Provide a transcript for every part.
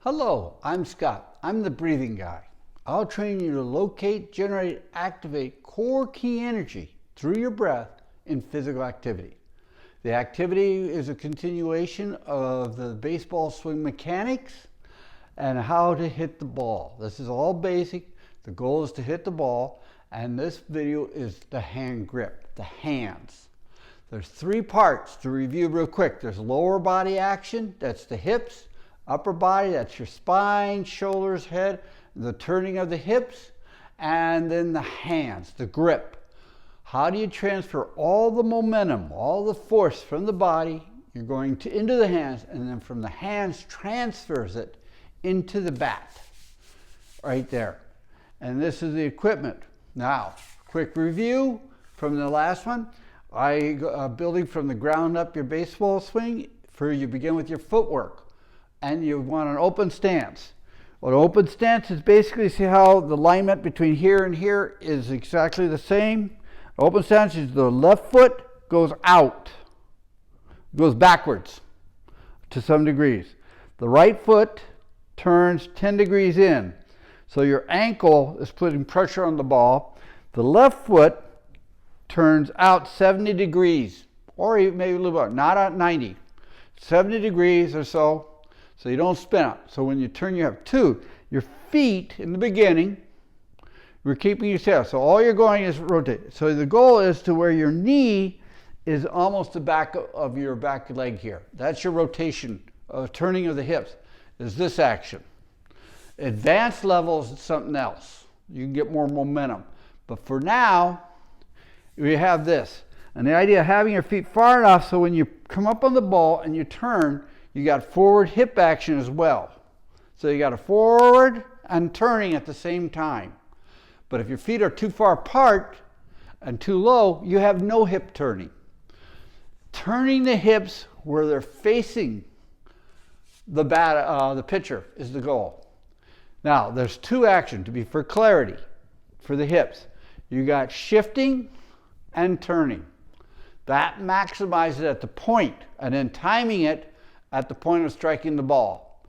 Hello, I'm Scott. I'm the breathing guy. I'll train you to locate, generate, activate core key energy through your breath in physical activity. The activity is a continuation of the baseball swing mechanics and how to hit the ball. This is all basic. The goal is to hit the ball, and this video is the hand grip, the hands. There's three parts to review real quick. There's lower body action, that's the hips. Upper body, that's your spine, shoulders, head, the turning of the hips, and then the hands, the grip. How do you transfer all the momentum, all the force from the body? You're going into the hands, and then from the hands transfers it into the bat, right there. And this is the equipment. Now, quick review from the last one. Building from the ground up your baseball swing, you begin with your footwork. And you want an open stance. Well, an open stance is basically, see how the alignment between here and here is exactly the same? Open stance is the left foot goes out, goes backwards to some degrees. The right foot turns 10 degrees in. So your ankle is putting pressure on the ball. The left foot turns out 70 degrees, or even maybe a little bit, not at 90, 70 degrees or so. So you don't spin out. So when you turn, you have two. Your feet in the beginning, you're keeping yourself. So all you're going is rotate. So the goal is to where your knee is almost the back of your back leg here. That's your rotation, turning of the hips, is this action. Advanced levels is something else. You can get more momentum. But for now, we have this. And the idea of having your feet far enough so when you come up on the ball and you turn, you got forward hip action as well. So you got a forward and turning at the same time. But if your feet are too far apart and too low, you have no hip turning. Turning the hips where they're facing the pitcher is the goal. Now, there's two actions for clarity for the hips. You got shifting and turning. That maximizes at the point, and then timing it at the point of striking the ball.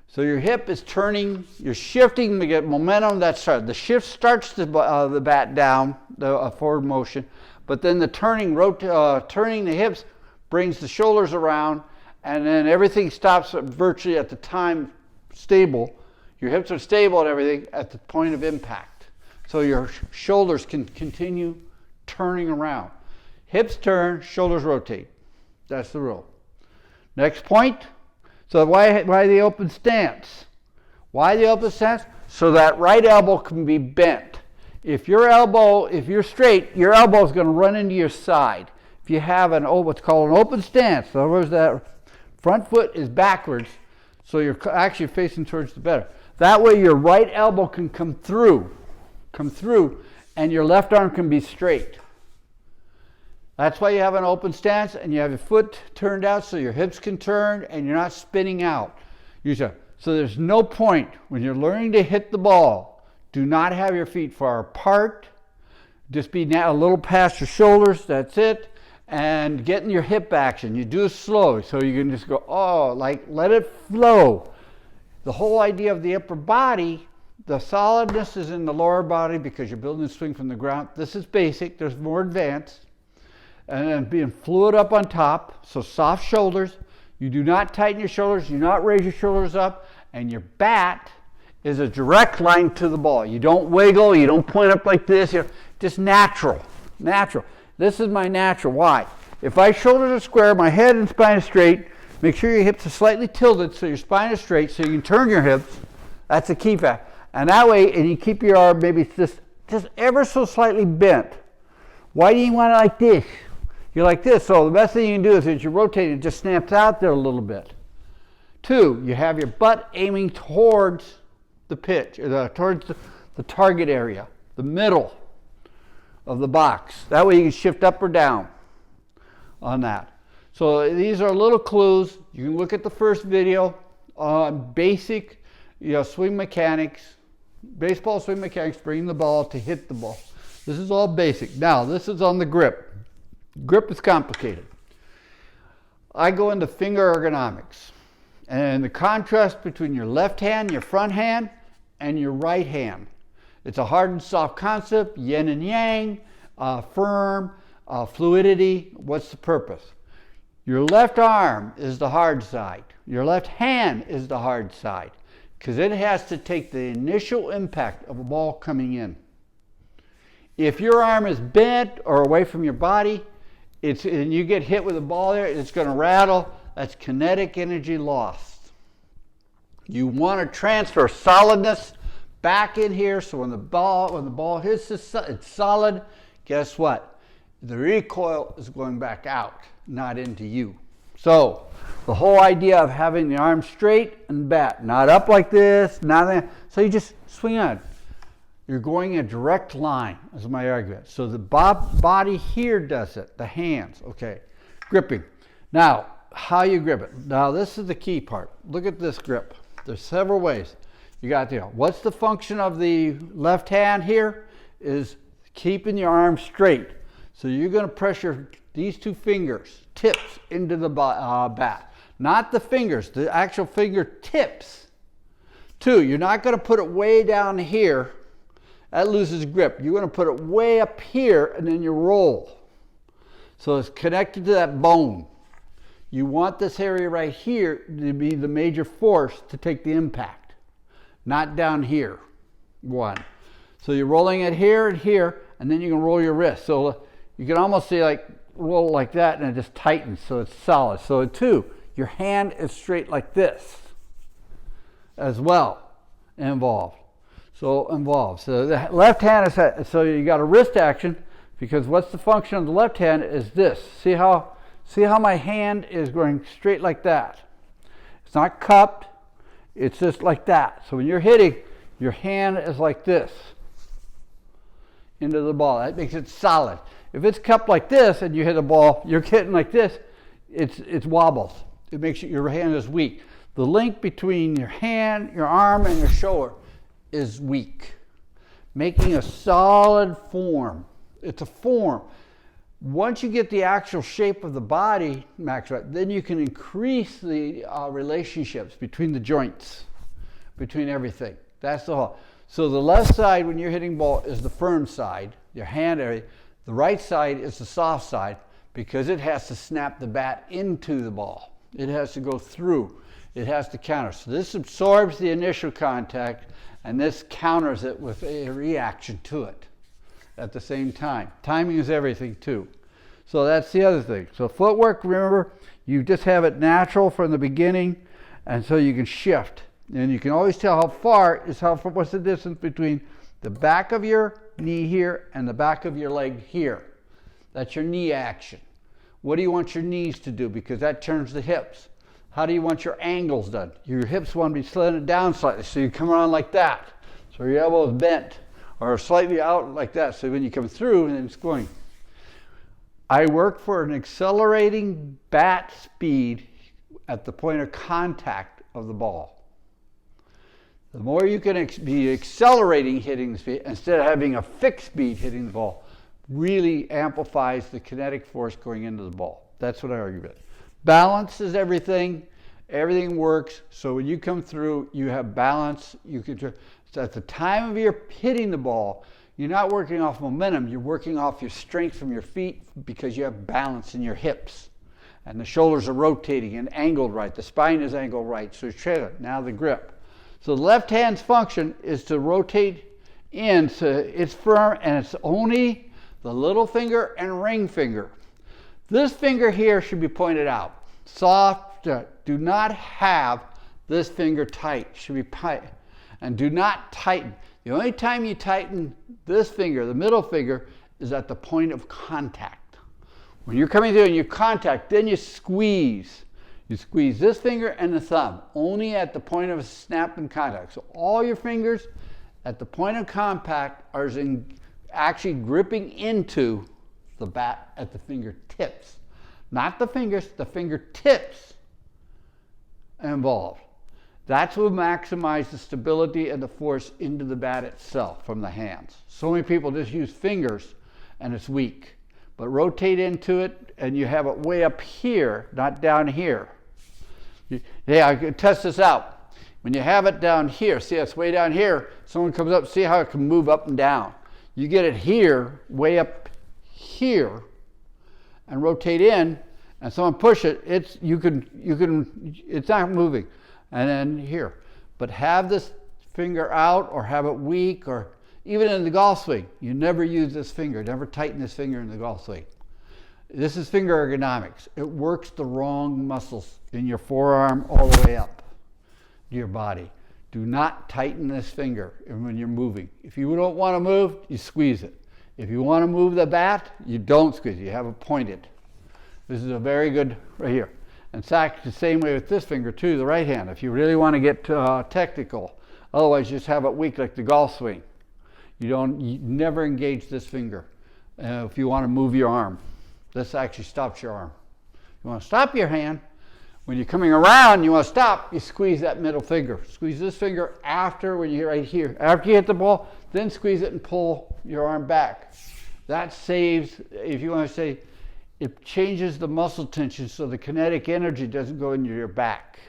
So your hip is turning, you're shifting to get momentum. The shift starts the bat down, the forward motion, but then the turning the hips brings the shoulders around, and then everything stops virtually at the time stable. Your hips are stable and everything at the point of impact. So your shoulders can continue turning around. Hips turn, shoulders rotate. That's the rule. Next point. So why the open stance? Why the open stance? So that right elbow can be bent. If you're straight, your elbow is going to run into your side. If you have what's called an open stance, in other words, that front foot is backwards, so you're actually facing towards the better. That way your right elbow can come through, and your left arm can be straight. That's why you have an open stance and you have your foot turned out so your hips can turn and you're not spinning out. So there's no point when you're learning to hit the ball, do not have your feet far apart. Just be now a little past your shoulders, that's it. And getting your hip action. You do it slow so you can just go, let it flow. The whole idea of the upper body, the solidness is in the lower body because you're building a swing from the ground. This is basic, there's more advanced. And then being fluid up on top, so soft shoulders. You do not tighten your shoulders, you do not raise your shoulders up, and your bat is a direct line to the ball. You don't wiggle, you don't point up like this, just natural. This is my natural. Why? If my shoulders are square, my head and spine is straight, make sure your hips are slightly tilted so your spine is straight so you can turn your hips. That's the key fact. And that way, and you keep your arm maybe just ever so slightly bent. Why do you want it like this? You're like this, so the best thing you can do is as you rotate, it just snaps out there a little bit. Two, you have your butt aiming towards the pitch, towards the target area, the middle of the box. That way you can shift up or down on that. So these are little clues. You can look at the first video on basic swing mechanics, baseball swing mechanics, bringing the ball to hit the ball. This is all basic. Now, this is on the grip. Grip is complicated. I go into finger ergonomics. and the contrast between your left hand, your front hand, and your right hand. It's a hard and soft concept, yin and yang, firm, fluidity. What's the purpose? Your left arm is the hard side. Your left hand is the hard side because it has to take the initial impact of a ball coming in. If your arm is bent or away from your body, and you get hit with a ball there, it's going to rattle. That's kinetic energy lost. You want to transfer solidness back in here, so when the ball hits it's solid. Guess what? The recoil is going back out, not into you. So the whole idea of having the arm straight and bat, not up like this, not that. So you just swing on. You're going a direct line, is my argument. So the body here does it, the hands, okay. Gripping. Now, how you grip it. Now, this is the key part. Look at this grip. There's several ways. You got to, what's the function of the left hand here? Is keeping your arm straight. So you're going to pressure these two fingers, tips, into the bat. Not the fingers, the actual fingertips. Two, you're not going to put it way down here. That loses grip. You're going to put it way up here and then you roll. So it's connected to that bone. You want this area right here to be the major force to take the impact, not down here. One. So you're rolling it here and here, and then you can roll your wrist. So you can almost see like roll like that and it just tightens so it's solid. So two, your hand is straight like this as well involved. So the left hand is, so you got a wrist action because what's the function of the left hand is this. See how my hand is going straight like that. It's not cupped, it's just like that. So when you're hitting, your hand is like this into the ball. That makes it solid. If it's cupped like this and you hit a ball, you're hitting like this, it wobbles. It makes your hand is weak. The link between your hand, your arm, and your shoulder is weak, making a solid form. It's a form. Once you get the actual shape of the body maxed out, then you can increase the relationships between the joints, between everything. That's the whole. So the left side, when you're hitting ball, is the firm side, your hand area. The right side is the soft side because it has to snap the bat into the ball. It has to go through. It has to counter. So this absorbs the initial contact and this counters it with a reaction to it at the same time. Timing is everything too. So that's the other thing. So footwork, remember, you just have it natural from the beginning, and so you can shift. And you can always tell how far is how far, what's the distance between the back of your knee here and the back of your leg here. That's your knee action. What do you want your knees to do? Because that turns the hips. How do you want your angles done? Your hips want to be slanted down slightly, so you come around like that. So your elbow is bent, or slightly out like that, so when you come through, and it's going. I work for an accelerating bat speed at the point of contact of the ball. The more you can be accelerating hitting the speed, instead of having a fixed speed hitting the ball, really amplifies the kinetic force going into the ball. That's what I argue with. Balance is everything. Everything works. So when you come through, you have balance. So at the time of your hitting the ball, you're not working off momentum. You're working off your strength from your feet because you have balance in your hips. And the shoulders are rotating and angled right. The spine is angled right. So now the grip. So the left hand's function is to rotate in. So it's firm, and it's only the little finger and ring finger. This finger here should be pointed out. Soft. Do not have this finger tight. Should be tight. And do not tighten. The only time you tighten this finger, the middle finger, is at the point of contact. When you're coming through and you contact, then you squeeze. You squeeze this finger and the thumb, only at the point of snap and contact. So all your fingers at the point of contact are actually gripping into the bat at the fingertips. Not the fingers, the fingertips involved. That's what maximizes the stability and the force into the bat itself from the hands. So many people just use fingers and it's weak. But rotate into it and you have it way up here, not down here. Yeah, I can test this out. When you have it down here, see it's way down here, someone comes up, see how it can move up and down. You get it here, way up here, and rotate in, and someone push it, it's not moving. And then here. But have this finger out or have it weak, or even in the golf swing, you never use this finger, never tighten this finger in the golf swing. This is finger ergonomics. It works the wrong muscles in your forearm all the way up to your body. Do not tighten this finger when you're moving. If you don't want to move, you squeeze it. If you want to move the bat, you don't squeeze it. You have it pointed. This is a very good right here. In fact, the same way with this finger too, the right hand. If you really want to get technical, otherwise just have it weak like the golf swing. You never engage this finger if you want to move your arm. This actually stops your arm. You want to stop your hand. When you're coming around, you want to stop, you squeeze that middle finger. Squeeze this finger after, when you're right here. After you hit the ball, then squeeze it and pull your arm back. That saves, if you want to say, it changes the muscle tension so the kinetic energy doesn't go into your back.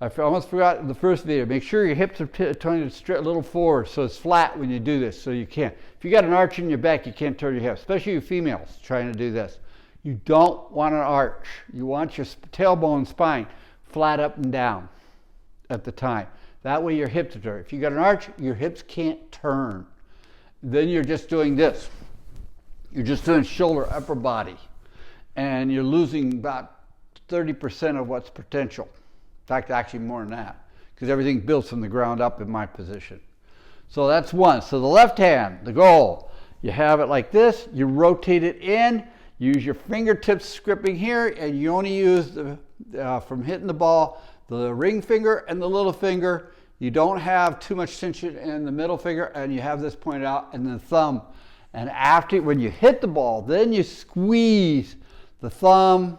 I almost forgot in the first video, make sure your hips are turning a little forward so it's flat when you do this, so you can't. If you got an arch in your back, you can't turn your hips, especially you females trying to do this. You don't want an arch. You want your tailbone spine flat up and down at the time. That way your hips are turned. If you got an arch, your hips can't turn. Then you're just doing this. You're just doing shoulder, upper body. And you're losing about 30% of what's potential. In fact, actually more than that, because everything builds from the ground up in my position. So that's one. So the left hand, the goal, you have it like this, you rotate it in, use your fingertips gripping here, and you only use from hitting the ball, the ring finger and the little finger. You don't have too much tension in the middle finger, and you have this pointed out, and the thumb. And after, when you hit the ball, then you squeeze the thumb,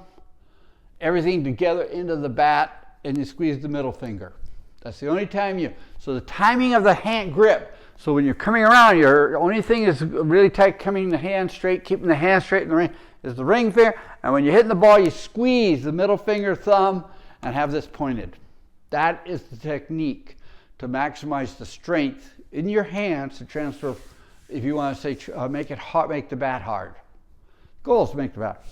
everything together into the bat, and you squeeze the middle finger. That's the only time so the timing of the hand grip, so when you're coming around, your only thing is really tight, coming the hand straight, keeping the hand straight in the ring, is the ring finger, and when you're hitting the ball, you squeeze the middle finger, thumb, and have this pointed. That is the technique to maximize the strength in your hands to transfer, if you want to say, make it hard, make the bat hard. Goal is to make the bat.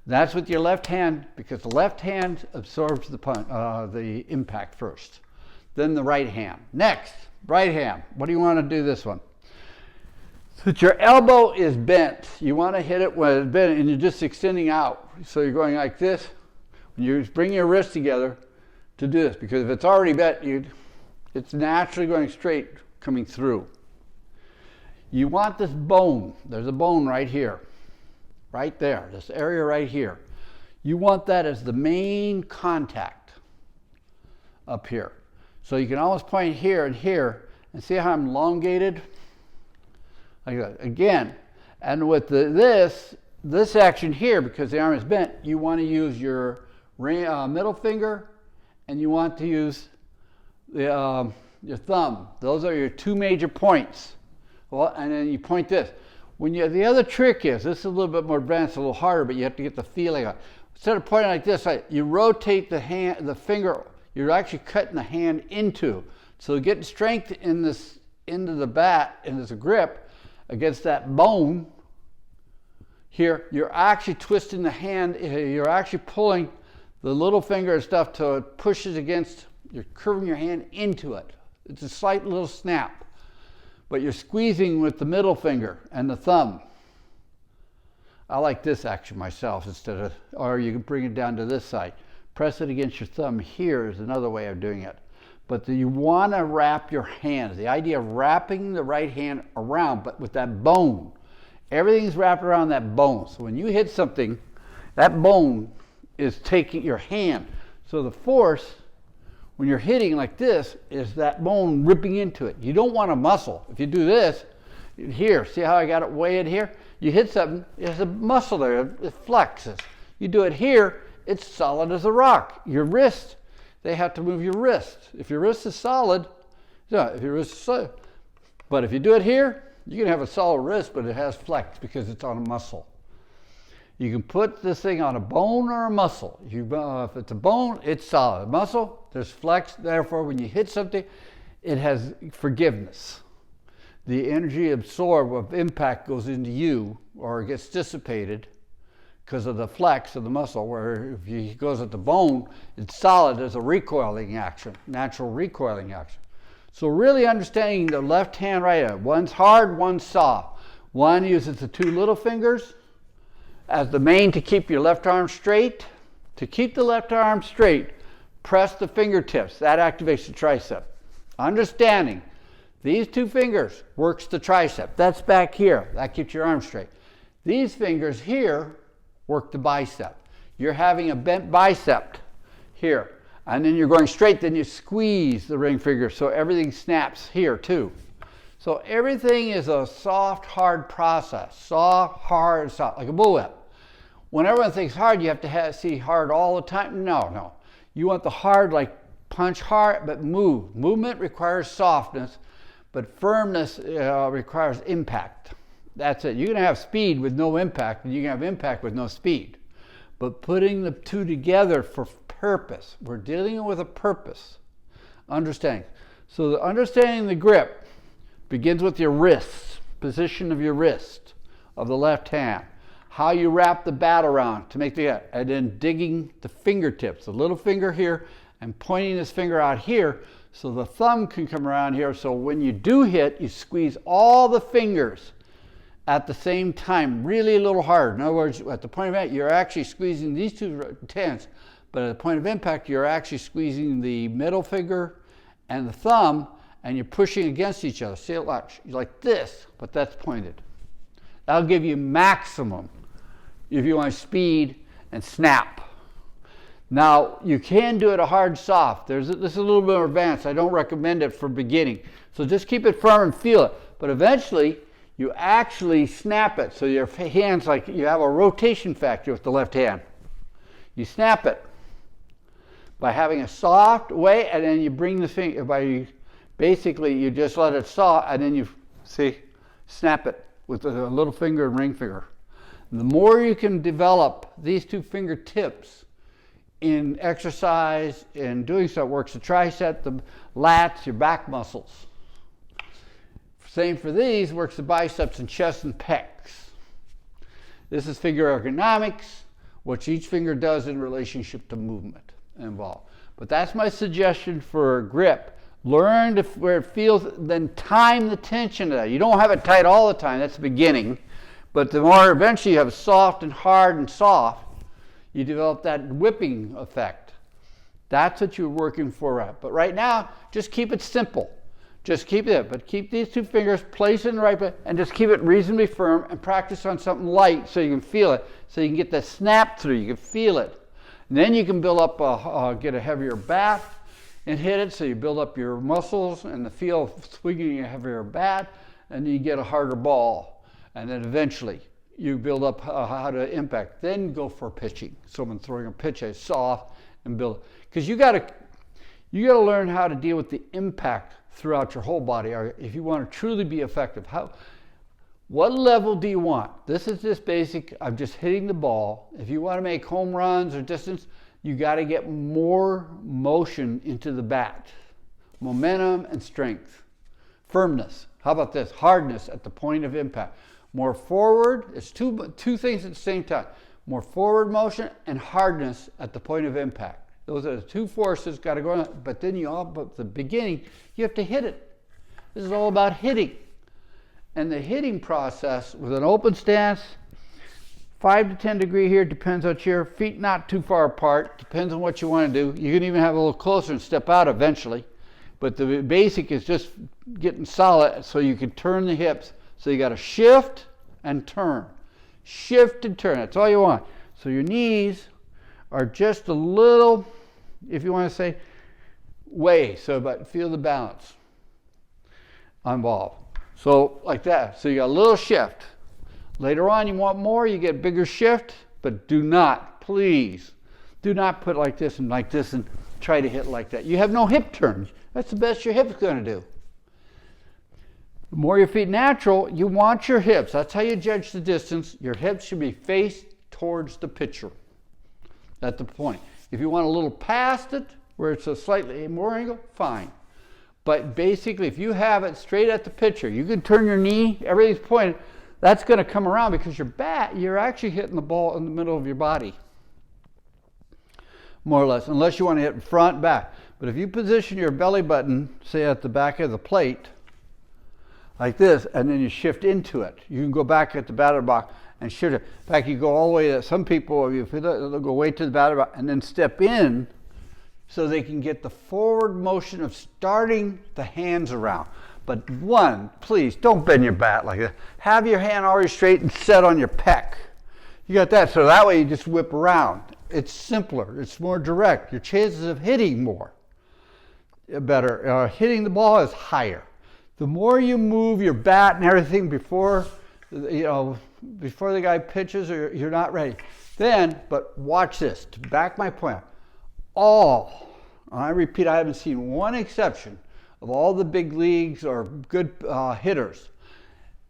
That's with your left hand, because the left hand absorbs the impact first. Then the right hand. Next, right hand. What do you want to do this one? So that your elbow is bent. You want to hit it when it's bent, and you're just extending out. So you're going like this. When you bring your wrists together to do this, because if it's already bent, it's naturally going straight coming through. You want this bone. There's a bone right here. Right there, this area right here. You want that as the main contact up here. So you can almost point here and here, and see how I'm elongated? Like that. Again, and with this action here, because the arm is bent, you want to use your middle finger, and you want to use your thumb. Those are your two major points. Well, and then you point this. The other trick is, this is a little bit more advanced, a little harder, but you have to get the feeling of it. Instead of pointing like this, you rotate the finger, you're actually cutting the hand into. So getting strength into the bat, and there's a grip against that bone here, you're actually twisting the hand, you're actually pulling the little finger and stuff till it pushes against, you're curving your hand into it. It's a slight little snap. But you're squeezing with the middle finger and the thumb. I like this action myself or you can bring it down to this side. Press it against your thumb here is another way of doing it. But you want to wrap your hands. The idea of wrapping the right hand around, but with that bone. Everything's wrapped around that bone. So when you hit something, that bone is taking your hand. So the force, when you're hitting like this, is that bone ripping into it. You don't want a muscle. If you do this, here, see how I got it way in here? You hit something, there's a muscle there, it flexes. You do it here, it's solid as a rock. Your wrist, they have to move your wrist. If your wrist is solid, but if you do it here, you can have a solid wrist, but it has flex because it's on a muscle. You can put this thing on a bone or a muscle. If it's a bone, it's solid. A muscle, there's flex. Therefore, when you hit something, it has forgiveness. The energy absorbed of impact goes into you, or it gets dissipated because of the flex of the muscle, where if it goes at the bone, it's solid. There's a recoiling action, natural recoiling action. So really understanding the left hand, right hand. One's hard, one's soft. One uses the two little fingers as the main to keep your left arm straight. To keep the left arm straight, press the fingertips. That activates the tricep. Understanding these two fingers works the tricep. That's back here. That keeps your arm straight. These fingers here work the bicep. You're having a bent bicep here. And then you're going straight, then you squeeze the ring finger so everything snaps here too. So everything is a soft, hard process. Soft, hard, soft, like a bullwhip. When everyone thinks hard, you have to see hard all the time. No. You want the hard, like punch hard, but move. Movement requires softness, but firmness requires impact. That's it. You can have speed with no impact, and you can have impact with no speed. But putting the two together for purpose. We're dealing with a purpose. Understanding. So the understanding the grip begins with your wrists, position of your wrist of the left hand. How you wrap the bat around to make the, and then digging the fingertips, the little finger here, and pointing this finger out here so the thumb can come around here. So when you do hit, you squeeze all the fingers at the same time, really a little hard. In other words, at the point of impact, you're actually squeezing these two hands, but at the point of impact, you're actually squeezing the middle finger and the thumb, and you're pushing against each other. See it like this, but that's pointed. That'll give you maximum if you want speed and snap. Now, you can do it a hard soft. This is a little bit more advanced. I don't recommend it for beginning. So just keep it firm and feel it. But eventually, you actually snap it. So your hand's like, you have a rotation factor with the left hand. You snap it by having a soft way, and then you bring the finger, basically you just let it soft, and then you, snap it with the little finger and ring finger. And the more you can develop these two fingertips in exercise, in doing so, it works the tricep, the lats, your back muscles. Same for these, works the biceps and chest and pecs. This is figure ergonomics, what each finger does in relationship to movement involved. But that's my suggestion for grip. Learn where it feels, then time the tension of that. You don't have it tight all the time, that's the beginning. But the more eventually you have soft and hard and soft, you develop that whipping effect. That's what you're working for at. But right now, just keep it simple. Just keep it, but keep these two fingers placed in the right place, and just keep it reasonably firm, and practice on something light so you can feel it, so you can get the snap through, you can feel it. And then you can build up, get a heavier bat and hit it, so you build up your muscles and the feel of swinging a heavier bat, and you get a harder ball. And then eventually you build up how to impact. Then go for pitching. Someone throwing a pitch is soft and build. Because you got to learn how to deal with the impact throughout your whole body. If you want to truly be effective, what level do you want? This is just basic. I'm just hitting the ball. If you want to make home runs or distance, you got to get more motion into the bat, momentum and strength, firmness. How about this? Hardness at the point of impact. More forward, it's two things at the same time. More forward motion and hardness at the point of impact. Those are the two forces got to go on. But then but the beginning, you have to hit it. This is all about hitting. And the hitting process with an open stance, 5 to 10 degree here, depends on your feet not too far apart, depends on what you want to do. You can even have a little closer and step out eventually. But the basic is just getting solid so you can turn the hips. So you got to shift and turn. Shift and turn. That's all you want. So your knees are just a little, if you want to say, way. So but feel the balance involved. So like that. So you got a little shift. Later on you want more, you get bigger shift, but do not, please, do not put like this and try to hit like that. You have no hip turns. That's the best your hip's going to do. The more your feet natural, you want your hips. That's how you judge the distance. Your hips should be faced towards the pitcher at the point. If you want a little past it, where it's a slightly more angle, fine. But basically, if you have it straight at the pitcher, you can turn your knee, everything's pointed, that's going to come around because your bat, you're actually hitting the ball in the middle of your body, more or less, unless you want to hit front, back. But if you position your belly button, say at the back of the plate, like this, and then you shift into it, you can go back at the batter box and shift it. In fact, you go all the way, some people, if you they'll go way to the batter box and then step in so they can get the forward motion of starting the hands around. But one, please, don't bend your bat like that. Have your hand already straight and set on your pec. You got that, so that way you just whip around. It's simpler, it's more direct. Your chances of hitting more, better. Hitting the ball is higher. The more you move your bat and everything before, before the guy pitches or you're not ready. Then, but watch this, to back my point, I repeat, I haven't seen one exception of all the big leagues or good hitters.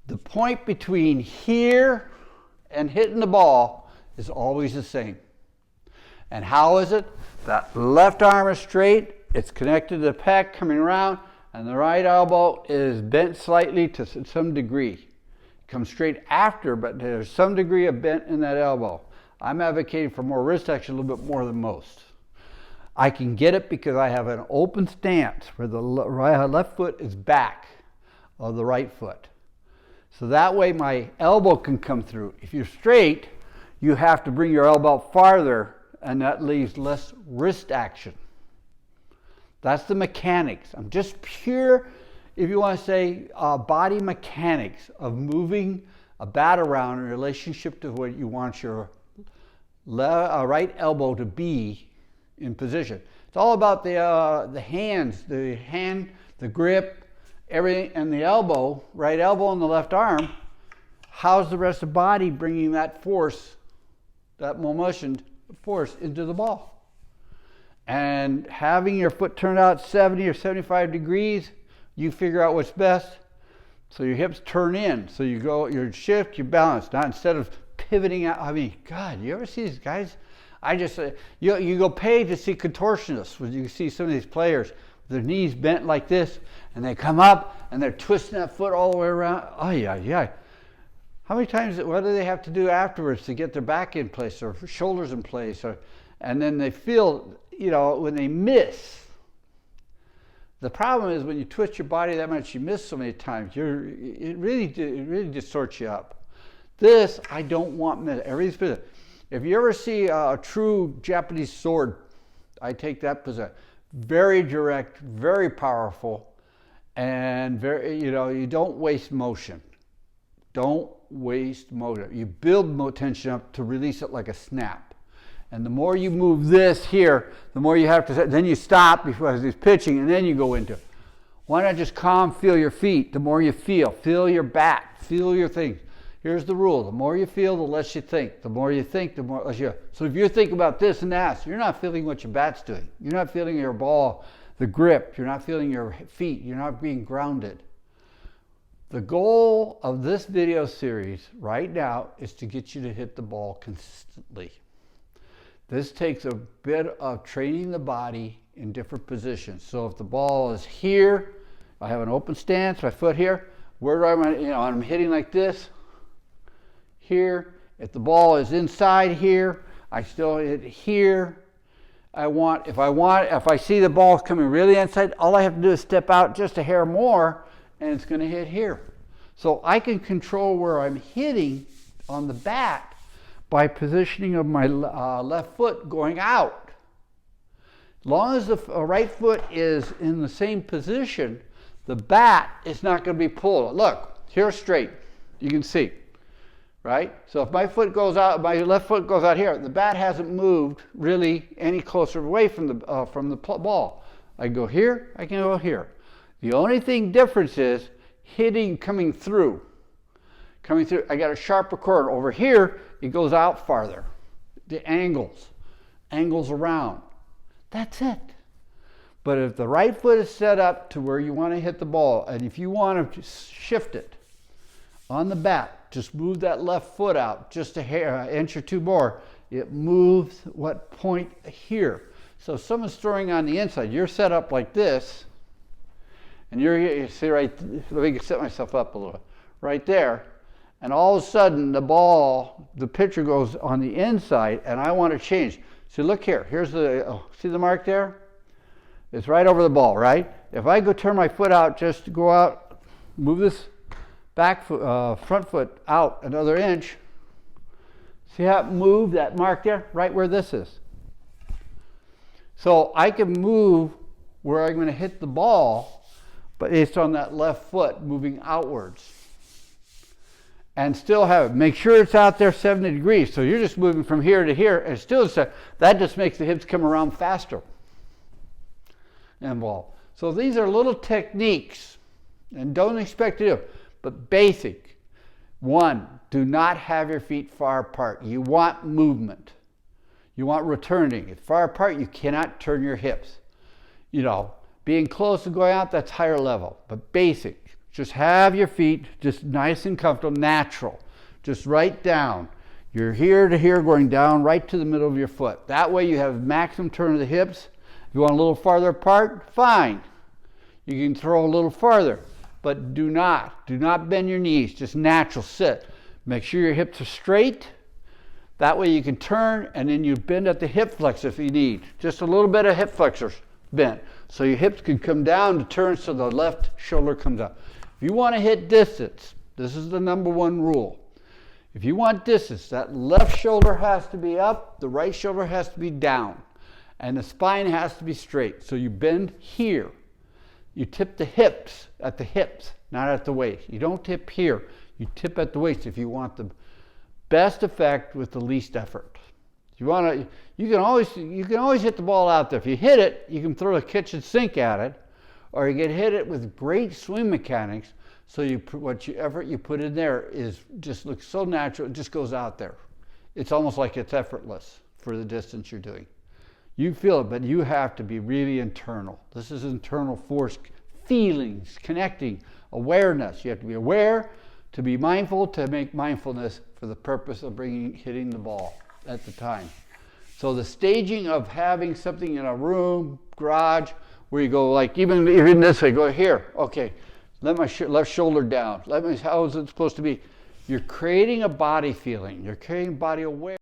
The point between here and hitting the ball is always the same. And how is it? That left arm is straight, it's connected to the pec coming around, and the right elbow is bent slightly to some degree. It comes straight after, but there's some degree of bent in that elbow. I'm advocating for more wrist action, a little bit more than most. I can get it because I have an open stance where the left foot is back of the right foot. So that way my elbow can come through. If you're straight, you have to bring your elbow farther, and that leaves less wrist action. That's the mechanics. I'm just pure, if you want to say, body mechanics of moving a bat around in relationship to what you want your right elbow to be in position. It's all about the hands, the grip, everything, and the elbow, right elbow and the left arm. How's the rest of the body bringing that force, that motion force into the ball? And having your foot turned out 70 or 75 degrees, you figure out what's best. So your hips turn in. So you go, you shift, you balance. Not instead of pivoting out. I mean, God, you ever see these guys? I just, you go pay to see contortionists. You see some of these players with their knees bent like this, and they come up and they're twisting that foot all the way around. Oh, yeah. How many times, what do they have to do afterwards to get their back in place or shoulders in place? And then they feel, when they miss. The problem is when you twist your body that much, you miss so many times. It really distorts you up. This, I don't want miss. Everything's business. If you ever see a true Japanese sword, I take that position. Very direct, very powerful, and very, you don't waste motion. Don't waste motion. You build tension up to release it like a snap. And the more you move this here, the more you have to, then you stop before he's pitching, and then you go into it. Why not just feel your feet? The more you feel your back, feel your things. Here's the rule. The more you feel, the less you think. The more you think, the more less you. So if you think about this and that, you're not feeling what your bat's doing. You're not feeling your ball, the grip. You're not feeling your feet. You're not being grounded. The goal of this video series right now is to get you to hit the ball consistently. This takes a bit of training the body in different positions. So if the ball is here, I have an open stance, my foot here, where do I'm hitting like this, here. If the ball is inside here, I still hit here. If I see the ball coming really inside, all I have to do is step out just a hair more, and it's going to hit here. So I can control where I'm hitting on the bat by positioning of my left foot going out. As long as the right foot is in the same position, the bat is not going to be pulled. Look, here's straight. You can see, right? So if my foot goes out, my left foot goes out here, the bat hasn't moved really any closer away from the ball. I go here, I can go here. The only difference is hitting coming through. I got a sharper corner. Over here, it goes out farther. The angles around. That's it. But if the right foot is set up to where you want to hit the ball, and if you want to shift it on the bat, just move that left foot out just an inch or two more. It moves what point here. So if someone's throwing on the inside, you're set up like this, and you see right, let me set myself up a little, right there, and all of a sudden the pitcher goes on the inside, and I want to change. So look here, here's see the mark there? It's right over the ball, right? If I go turn my foot out, just go out, move this back foot, front foot out another inch, see how it moved, that mark there, right where this is. So I can move where I'm going to hit the ball, but it's on that left foot moving outwards. And still have it. Make sure it's out there 70 degrees. So you're just moving from here to here, and still that just makes the hips come around faster. And ball. So these are little techniques, and don't expect to do, but basic. One, do not have your feet far apart. You want movement. You want returning. If far apart, you cannot turn your hips. You know, being close and going out, that's higher level. But basic, just have your feet just nice and comfortable, natural. Just right down. You're here to here, going down right to the middle of your foot. That way you have maximum turn of the hips. If you want a little farther apart, fine. You can throw a little farther. But do not bend your knees. Just natural, sit. Make sure your hips are straight. That way you can turn, and then you bend at the hip flexor if you need. Just a little bit of hip flexors bent. So your hips can come down to turn so the left shoulder comes up. If you want to hit distance, this is the number one rule. If you want distance, that left shoulder has to be up, the right shoulder has to be down, and the spine has to be straight. So you bend here. You tip the hips at the hips, not at the waist. You don't tip here. You tip at the waist if you want the best effect with the least effort. You can always hit the ball out there. If you hit it, you can throw a kitchen sink at it, or you can hit it with great swing mechanics. So effort you put in there just looks so natural. It just goes out there. It's almost like it's effortless for the distance you're doing. You feel it, but you have to be really internal. This is internal force, feelings, connecting, awareness. You have to be aware, to be mindful, to make mindfulness for the purpose of hitting the ball at the time. So the staging of having something in a room, garage, where you go like even this way, go here, okay, let my left shoulder down. How is it supposed to be? You're creating a body feeling. You're creating body awareness.